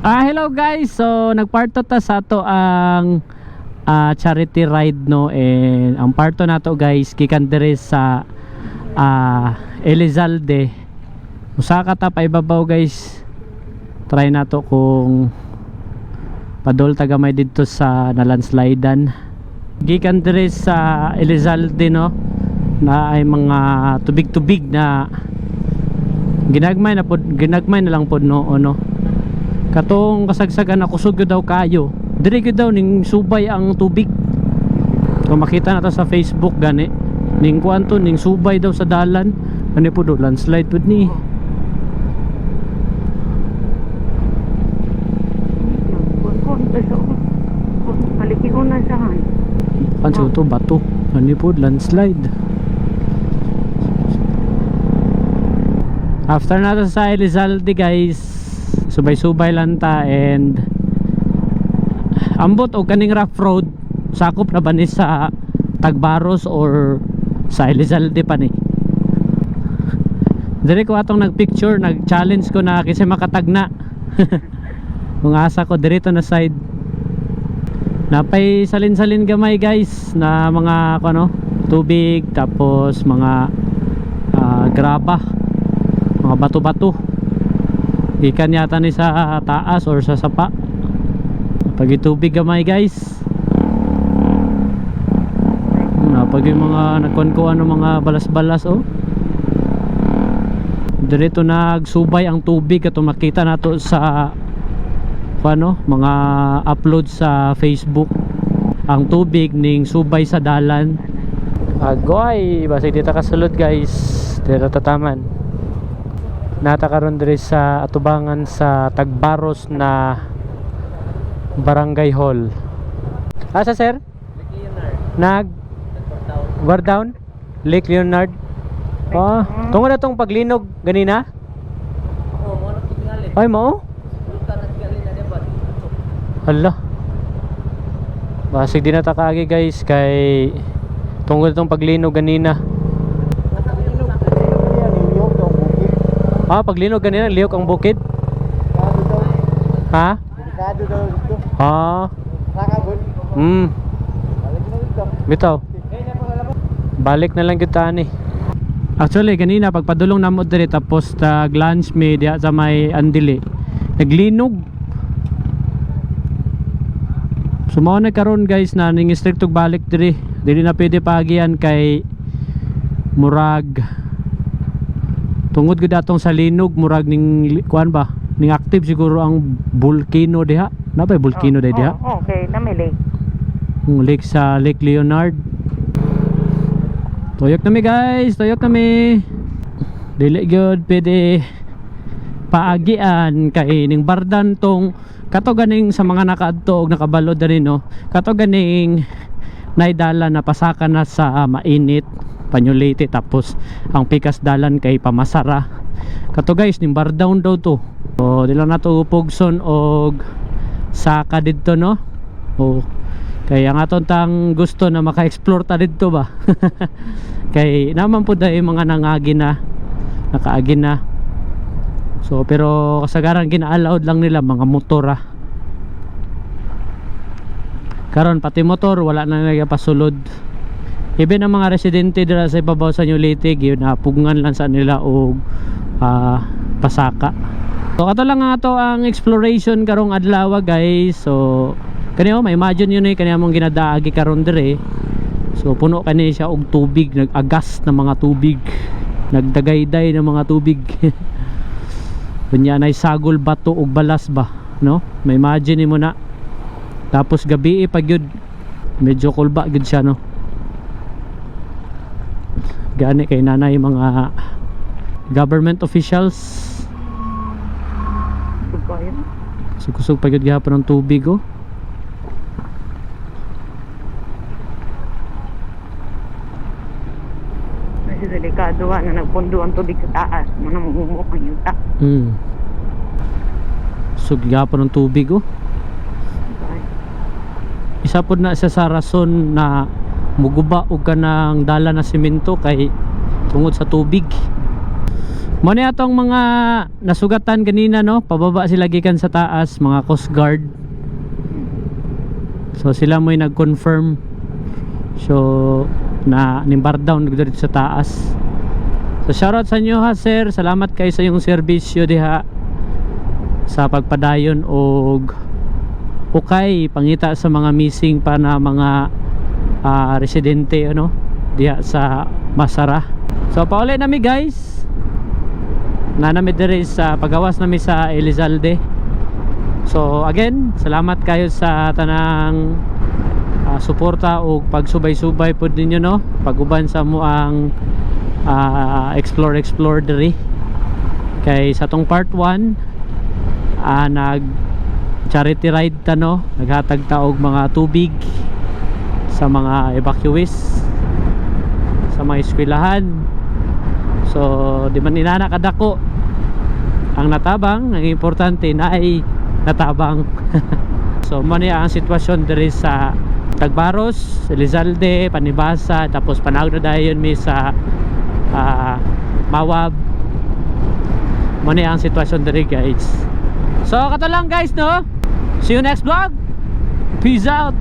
Hello guys. So nagparto ta sa ato ang charity ride no, and ang parto nato guys gikan diri sa Elizalde. Usa ka ta paibabaw guys. Try nato kung padol tagamay dito sa nalandslidean. Gikan diri sa Elizalde no, na ay mga tubig-tubig na ginagmay na lang pod no ono. Katong kasagsagan na kusog daw kayo. Diri gyud daw ning subay ang tubig. Kung makita nato sa Facebook gani, ning kuan to ning subay daw sa dalan. Ani po do landslide pud ni. Malikiunan sa han. Kanso to bato. Ani po landslide. After nato sa Elizalde guys, subay-subay lang ta, and ambot o kaning rough road sakop na ba ni sa Tagbaros or sa Elizalde pa ni. Dire ko atong nagpicture, nag-challenge ko na kasi makatagna. Kung asa ko dirito na side. Napay salin-salin gamay guys na mga ano, tubig, tapos mga graba, mga bato-bato. Ikan yata ni sa taas or sa sapa. Pag itubig gamay guys. Pag yung mga nagkuhan-kuhan ng mga balas-balas oh. Dirito nagsubay ang tubig at makita nato sa ano, mga upload sa Facebook. Ang tubig ning subay sa dalan. Agoy, basig dito kasulod guys. Dito tataman. Natakaroon diri sa atubangan sa Tagbaros na Barangay Hall. Asa sir? Lake Leonard. War down? Lake Leonard. Oh, tungod na tong paglinog ganina? Oo, mo na tingali. Ay mo? Sultan na tingali na dapat. Hala. Basig di na ta kaagi guys kay tungod tong paglinog ganina. Paglinog ganina, liyok ang bukid. Ha? Delikado daw dito. Nakabot. Balik na dito. Bitaw. Balik na lang kita ni. Actually, ganina pagpadulong namo diri tapos tag lunch media sa may Andili. Naglinog. Sumaw na karon guys na ning strictog balik diri. Dili na pwede pagian kay murag tungod gud atong sa linog murag ning kuan ba ning active siguro ang volcano diha. Napay volcano diha. Okay, na may lake. Lake sa Lake Leonard. Tuyok kami guys, tuyok kami. Dili gyud pwede paagian kay ning bardan tong kato ganing sa mga nakaadto og nakabalo diri no. Kato ganing naidala na pasakan na sa mainit Panyulite, tapos ang pikas dalan kay pamasara. Kato guys ning bar down daw to. So dila na to upogson og saka didto no. Kay ang aton tang gusto na maka-explore ta didto ba. Kay naman pud ay mga nangagi na nakaagi na. So pero kasagaran gina-allowed lang nila mga motor karon pati motor wala na nagapasulod. Even ang mga residente dira sa ibabaw sa Nulite gyud napugngan lang sa nila og pasaka. So ato lang ato ang exploration karong adlaw guys. So kaniyo ma-imagine yun kaniya mong ginadaagi karon dire. So puno kani siya og tubig, nag-agas na mga tubig, nagdagayday ng mga tubig. Kunya nay sagol bato og balas ba, no? Ma-imagine mo na. Tapos gabi pag yun medyo kulba gud siya no. Gani kay nanay mga government officials. Kusog pagod gihapon ng tubig oh. Kasi delikado na nagpundo ang tubig sa taas. Muna mamumukang yung ta. Kusog gihapon ng tubig oh. Isa pod na sa rason na muguba og kanang dala na semento kay tungod sa tubig. Mo ni atong mga nasugatan kanina, no, pababa sila gikan sa taas, mga Coast Guard. So sila mo'y nag-confirm. So na nimbar down dito sa taas. So shoutout sa inyo ha sir, salamat kayo sa yung serbisyo diha sa pagpadayon og ukay pangita sa mga missing pa na mga residente ano diha sa Masara. So pauli nami guys, na nami diri sa pagawas nami sa Elizalde. So again, salamat kayo sa tanang suporta o pagsubay-subay po ninyo, no, paguban sa mo ang explore diri kay sa tong part 1 nag charity ride ta, no, naghatag ta og mga tubig sa mga evacuees sa mga eskwelahan. So di man inana kadako ang natabang, ang importante na ay natabang. So mani ang sitwasyon diri sa Tagbaros, Elizalde, Panibasa, tapos panahon na dayon mi sa Mawab. Mani ang sitwasyon diri guys. So kato lang guys, no, see you next vlog, peace out.